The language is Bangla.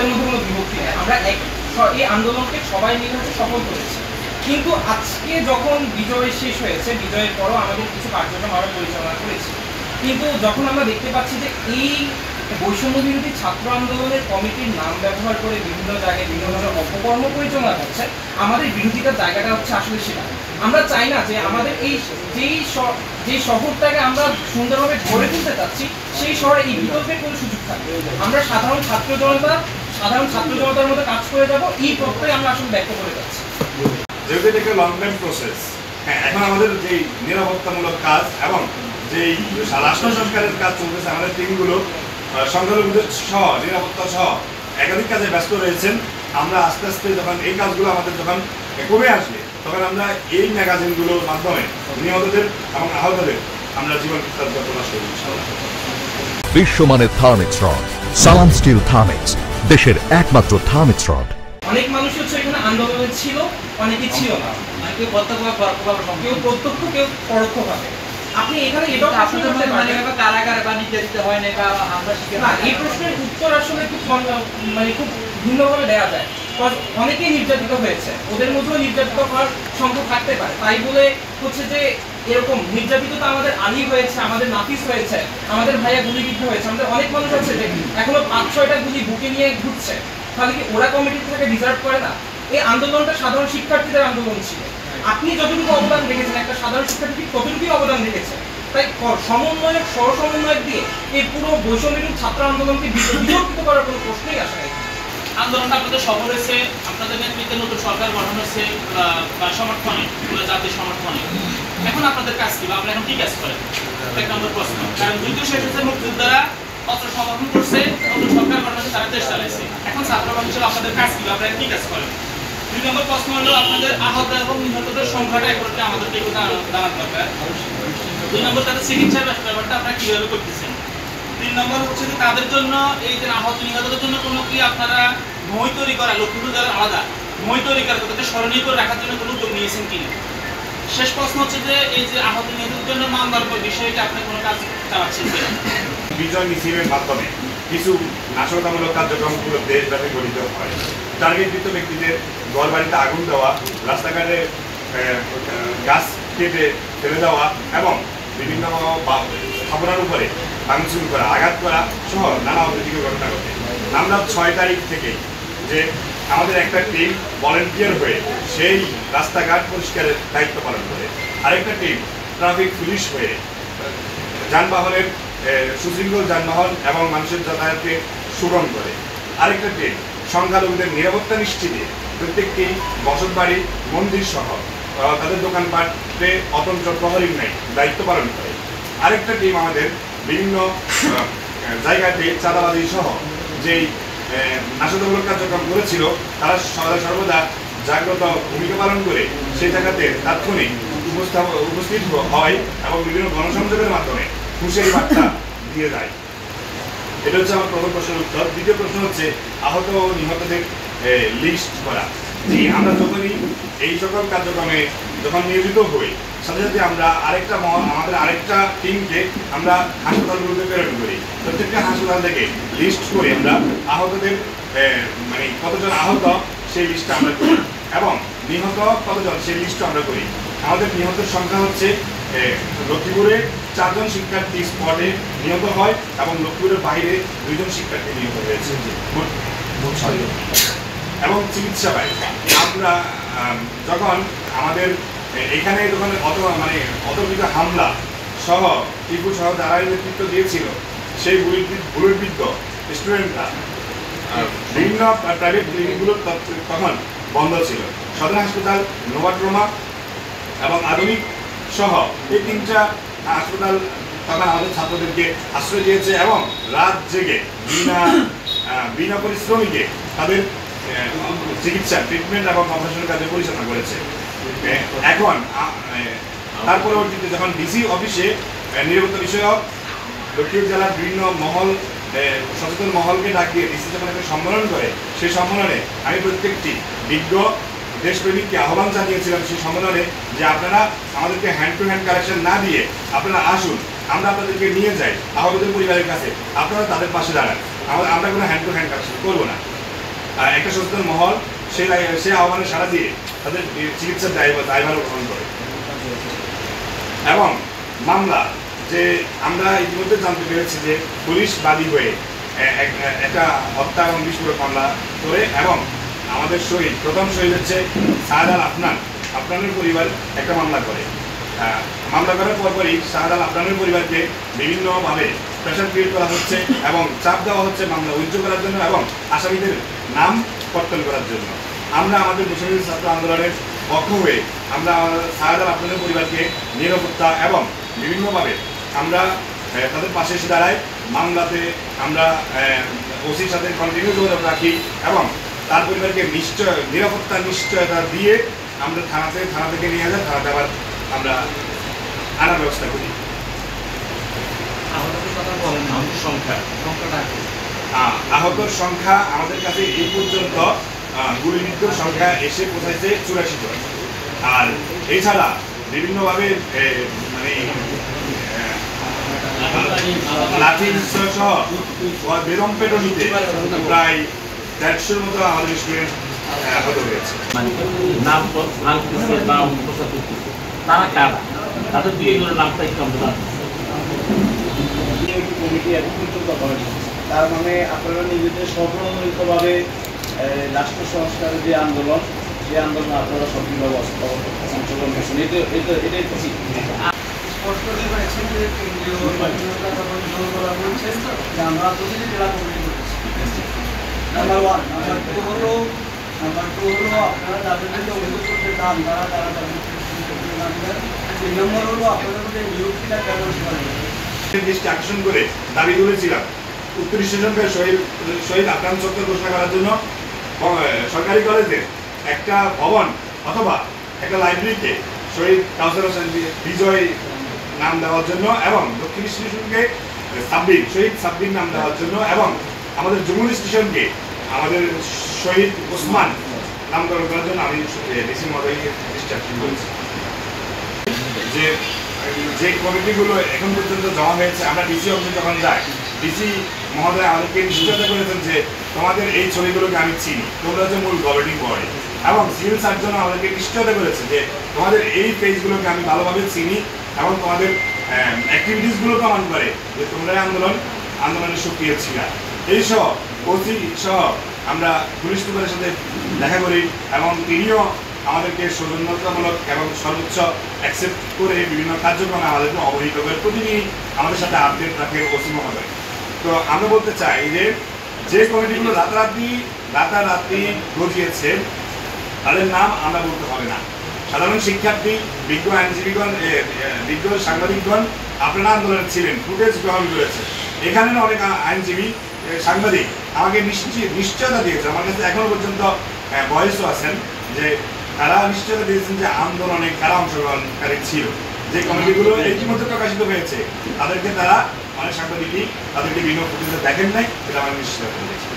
আমাদের মধ্যে কোনো বিভক্তি নেই, আমরা এই আন্দোলনকে সবাই মিলে সফল করেছি। কিন্তু আজকে যখন বিজয় শেষ হয়েছে, বিজয়ের পরও আমাদের কিছু কার্যক্রম আমরা পরিচালনা করেছি, কিন্তু যখন আমরা দেখতে পাচ্ছি যে এই বৈষম্য বিরোধী ছাত্র আন্দোলনের কমিটির নাম ব্যবহার করে বিভিন্ন জায়গায় বিভিন্ন ধরনের অপকর্ম পরিচালনা করছে, আমাদের বিরোধিতার জায়গাটা হচ্ছে আসলে সেটা। আমরা চাই না যে আমাদের এই যেই শহরটাকে আমরা সুন্দরভাবে গড়ে তুলতে চাচ্ছি, সেই শহরে এই বিকল্পের কোনো সুযোগ থাকবে। আমরা সাধারণ ছাত্র জনতার মধ্যে কাজ করে যাব, এই প্রত্যয় আমরা আসলে ব্যক্ত করে যাচ্ছি। যেহেতু এটা একটা লং টাইম প্রসেস, হ্যাঁ, এখন আমাদের যে নিরাপত্তামূলক কাজ এবং যেই রাষ্ট্র সংস্কারের কাজ চলতেছে, আমাদের টিমগুলো সংখ্যালঘুদের সহ নিরাপত্তা সহ একাধিক কাজে ব্যস্ত রয়েছেন। আমরা আস্তে আস্তে যখন এই কাজগুলো আমাদের যখন কমে আসবে, তখন আমরা এই ম্যাগাজিনগুলোর মাধ্যমে নিহতদের এবং আহতদের আমরা জীবন কৃতজ্ঞতা প্রকাশ করব ইনশাআল্লাহ। বিশ্বমানের থার্মিক্স রড, সালাম স্টিল থার্মিক্স, দেশের একমাত্র থার্মিক্স রড। অনেক মানুষ হচ্ছে এখানে আন্দোলনে ছিল, অনেকে ছিল না, কেউ প্রত্যক্ষ কেউ পরোক্ষভাবে। আপনি এখানে এটাও কারাগারে বা নির্যাতিত হয় না, এই প্রশ্নের উত্তর আসলে খুব খুব ভিন্নভাবে দেওয়া যায়। অনেকেই নির্যাতিত হয়েছে, ওদের মধ্যেও নির্যাতিত হওয়ার সংখ্যা থাকতে পারে। তাই বলে হচ্ছে যে এরকম নির্যাতিত তো আমাদের আলী হয়েছে, আমাদের নাফিস হয়েছে, আমাদের ভাইয়া গুলিবিদ্ধ হয়েছে, আমাদের অনেক মানুষ আছে যে এখনো 5-6টা গুলি বুকে নিয়ে ঘুরছে। তাহলে কি ওরা কমিটি থেকে ডিজার্ভ করে না? এই আন্দোলনটা সাধারণ শিক্ষার্থীদের আন্দোলন ছিল। আপনি যতটুকু অবদান রেখেছেন, একটা সাধারণ শিক্ষার্থী ততটুকুই অবদান রেখেছে। তাই সমন্বয়ক দিয়ে এই পুরো বৈষম্য ছাত্র আন্দোলনকে বিতর্কিত করার কোনো প্রশ্নই আসে না। আন্দোলনটা আপনাদের সফল হয়েছে, আপনাদের নেতৃত্বে নতুন সরকার গঠন হয়েছে বা সমর্থনে, জাতির সমর্থনে। এখন আপনাদের কাজ কি, বা আপনারা এখন কি কাজ করেন? এক নম্বর প্রশ্ন। কারণ যুদ্ধ শেষ হয়েছে, মুক্তিযোদ্ধারা অস্ত্র সমর্থন করছে, নতুন সরকার গঠন হয়েছে, তারা দেশ চালাইছে। এখন ছাত্রবাদ হিসেবে আপনাদের কাজ কি, আপনারা কি কাজ করেন? 2 নম্বর প্রশ্ন হলো, আপনাদের আহত এবং নিহতদের সংখ্যাটা একটু আমাদেরকে একটু জানার দরকার। 2 নম্বর, তাদের চিকিৎসার ব্যাপারটা আপনারা কিভাবে করতেছেন? 3 নম্বর হচ্ছে যে তাদের জন্য, এই যে আহত নিহতদের জন্য কোনো কি আপনারা মই তৈরি করা, লক্ষ্মীপুর জেলার আলাদা মই তৈরি করা, তাদেরকে স্মরণীয় করে রাখার জন্য কোনো উদ্যোগ নিয়েছেন কিনা? শেষ প্রশ্ন হচ্ছে যে এই যে আহত নিহতদের জন্য মামলার বিষয়টা আপনি কোনো কাজ চালাচ্ছেন কিনা? বিজয় মিছিলের মাধ্যমে কিছু নাশকতামূলক কার্যক্রমগুলো দেশব্যাপী গঠিত হয়। টার্গেটকৃত ব্যক্তিদের ঘর বাড়িতে আগুন দেওয়া, রাস্তাঘাটে গাছ কেটে ফেলে দেওয়া এবং বিভিন্ন স্থাপনার উপরে ভাঙচুর করা, আঘাত করা সহ নানা অপ্রীতিকর ঘটনা ঘটে। আমরা 6 তারিখ থেকে যে আমাদের একটা টিম ভলেন্টিয়ার হয়ে সেই রাস্তাঘাট পরিষ্কারের দায়িত্ব পালন করে, আরেকটা টিম ট্রাফিক পুলিশ হয়ে যানবাহনের সুশৃঙ্খল যানবাহন এবং মানুষের যাতায়াতকে সুগম করে, আরেকটা টিম সংখ্যালঘুদের নিরাপত্তা নিশ্চিতে প্রত্যেকটি বসতবাড়ি, মন্দির সহ তাদের দোকানপাটে অতন্ত্র প্রহরীর নেই দায়িত্ব পালন করে, আরেকটা টিম আমাদের বিভিন্ন জায়গাতে চাঁদাবাজি সহ যেই নাশকতামূলক কার্যক্রম করেছিল, তারা সর্বদা জাগ্রত ভূমিকা পালন করে সেই জায়গাতে তাৎক্ষণিক উপস্থিত হয় এবং বিভিন্ন গণসংযোগের মাধ্যমে হুঁশিয়ারি বার্তা দিয়ে যায়। এটা হচ্ছে আমার প্রথম প্রশ্নের উত্তর। দ্বিতীয় প্রশ্ন হচ্ছে আহত ও নিহতদের লিস্ট করা। আমরা যখনই এই সকল কার্যক্রমে যখন নিয়োজিত হই, সাথে সাথে আমরা আমাদের আরেকটা টিমকে আমরা হাসপাতালগুলোতে প্রেরণ করি। প্রত্যেকটা হাসপাতাল থেকে লিস্ট করে আমরা আহতদের কতজন আহত সেই লিস্টটা আমরা করি এবং নিহত কতজন সেই লিস্টও আমরা করি। আমাদের নিহতের সংখ্যা হচ্ছে লক্ষ্মীপুরে 4 জন শিক্ষার্থী স্পটে নিহত হয় এবং লক্ষ্মীপুরের বাইরে 2 জন শিক্ষার্থী নিহত হয়েছে, মোট 6 জন। এবং চিকিৎসা পাই আমরা যখন আমাদের এখানে যখন অতর্কিত হামলা সহ টিপু সহ যারা নেতৃত্ব দিয়েছিল, সেই বুলেটবিদ্ধ স্টুডেন্টরা বিভিন্ন প্রাইভেট ক্লিনিকগুলো তখন বন্ধ ছিল। সদর হাসপাতাল, নোভাট্রমা এবং আধুনিক সহ এই 3টা হাসপাতাল তখন আমাদের ছাত্রদেরকে আশ্রয় দিয়েছে এবং রাত জেগে বিনা পরিশ্রমিকে তাদের চিকিৎসা, ট্রিটমেন্ট এবং অপারেশনের কাজে পরিচালনা করেছে। এখন তার পরবর্তীতে যখন ডিসি অফিসে নিরাপত্তা বিষয়ক লক্ষ্মীপুর জেলার বিভিন্ন মহল, সচেতন মহলকে ডাক দিয়ে ডিসি যখন একটা সম্মেলন করে, সেই সম্মেলনে আমি প্রত্যেকটি বিজ্ঞ দেশপ্রেমিককে আহ্বান জানিয়েছিলাম সেই সম্মেলনে যে আপনারা আমাদেরকে হ্যান্ড টু হ্যান্ড কালেকশন না দিয়ে আপনারা আসুন, আমরা আপনাদেরকে নিয়ে যাই আহতদের পরিবারের কাছে, আপনারা তাদের পাশে দাঁড়ান, আমরা কোনো হ্যান্ড টু হ্যান্ড কালেকশন করবো না। একটা সচেতন মহল সে আহ্বানে সাড়া দিয়ে তাদের চিকিৎসার দায়ভার গ্রহণ করে। এবং মামলা যে আমরা ইতিমধ্যে জানতে পেরেছি যে পুলিশ বাদী হয়ে একটা হত্যা এবং বিস্ফোরক মামলা করে, এবং আমাদের শহীদ প্রথম শহীদ হচ্ছে শাহাদ আল আফনানের পরিবার একটা মামলা করে। মামলা করার পরপরই শাহাদ আল আফনানের পরিবারকে বিভিন্নভাবে প্রেশার ক্রিয়েট করা হচ্ছে এবং চাপ দেওয়া হচ্ছে মামলা উজ্জ্ব করার জন্য এবং আসামিদের নাম কর্তন করার জন্য। আমরা আমাদের মুসলিম ছাত্র আন্দোলনের পক্ষ হয়ে আমরা শাহাদ আল আফনানের পরিবারকে নিরাপত্তা এবং বিভিন্নভাবে আমরা তাদের পাশে এসে দাঁড়াই। মামলাতে আমরা ওসির সাথে কন্টিনিউ যোগাযোগ রাখি এবং তার পরিবারকে নিরাপত্তার নিশ্চয়তা দিয়ে আমরা থানা থেকে নিয়ে যাই, থানাতে আবার আমরা আনার ব্যবস্থা করি। আহতর সংখ্যা আমাদের কাছে এই পর্যন্ত গুলিবিদ্ধর সংখ্যা এসে পৌঁছাইছে 84 জন। আর এছাড়া বিভিন্নভাবে মানে লাঠি সহ বেদম পেটনিতে প্রায় 150-র মতো আমাদের স্টুডেন্ট আহত হয়েছে। নাম ভাঙতেছে বা প্রচার করতেছে, তারা কারা? তাদের দুই একজনের নামটা একটু আমরা কমিটি এখন পর্যন্ত হয়নি। তার মানে আপনারা নিজেদের স্বপ্রণোদিতভাবে রাষ্ট্র সংস্কারের যে আন্দোলন, সেই আন্দোলন আপনারা সক্রিয়ভাবে অংশগ্রহণ করছেন, এটাই তো ঠিক। স্পষ্ট করেছেন যে কেন্দ্রীয় স্বাধীনতা যখন গ্রহণ করা হয়েছে যে আমরা প্রতিটি জেলা কমিটি করেছি। নাম্বার 1। নাম্বার 2 হলো আপনারা যাদেরকে অভিযোগ করতে চান তারা তাদের 3 নম্বর হলো আপনাদের মধ্যে নিয়োগটা কেমন করেন দৃষ্টি আকর্ষণ করে দাবি তুলেছিলাম ৩৯ জনকে শহীদ আফগান চত্বর ঘোষণা করার জন্য সরকারি কলেজে একটা ভবন অথবা একটা লাইব্রেরিতে শহীদ কাউসার হোসেন বিজয় নাম দেওয়ার জন্য এবং দক্ষিণ স্টেশনকে শহীদ সাব্বির নাম দেওয়ার জন্য এবং আমাদের যমুনা স্টেশনকে আমাদের শহীদ ওসমান নামকরণ করার জন্য আমি ডিসি মহোদয়কে দৃষ্টি আকর্ষণ করেছি। যে কমিটিগুলো এখন পর্যন্ত জমা হয়েছে, আমরা ডিসি অফিসে যখন যাই, ডিসি মহোদয় আমাদেরকে নিশ্চয়তা করেছেন যে তোমাদের এই ছবিগুলোকে আমি চিনি, তোমরা যে মূল গভর্নিং বডি, এবং সিভিল সার্জন আমাদেরকে নিশ্চয়তা করেছে যে তোমাদের এই পেজগুলোকে আমি ভালোভাবে চিনি এবং তোমাদের অ্যাক্টিভিটিসগুলো প্রমাণ করে যে তোমরা আন্দোলনের সক্রিয় ছিল। এইসহ ওসি সহ আমরা পুলিশ সুপারের সাথে দেখা করি এবং তিনিও আমাদেরকে সৌজন্যতামূলক এবং সর্বোচ্চ অ্যাকসেপ্ট করে বিভিন্ন কার্যক্রমে আমাদেরকে অবহিত করে প্রতিদিনই আমাদের সাথে আপডেট রাখে ওসি মহোদয়। তো আমরা বলতে চাই যে কমিটিগুলো রাতারাতি গজিয়েছে তাদের নাম আমরা বলতে হবে না। সাধারণ শিক্ষার্থী, বিজ্ঞ আইনজীবীগণ, বিজ্ঞ সাংবাদিকগণ আপনারা আন্দোলনে ছিলেন, ফুটেজ গ্রহণ করেছে। এখানে অনেক আইনজীবী সাংবাদিক আমাকে নিশ্চয়তা দিয়েছে, আমার কাছে এখনো পর্যন্ত বয়সও আছেন যে তারা নিশ্চয়তা দিয়েছেন যে আন্দোলনে কারা অংশগ্রহণকারী ছিল। যে কমিটিগুলো ইতিমধ্যে প্রকাশিত হয়েছে তাদেরকে তারা অনেক সাংবাদিকই তাদেরকে বিভিন্ন ফুটেজে দেখেন নাই, এটা আমার নিশ্চয়তা দিয়েছে।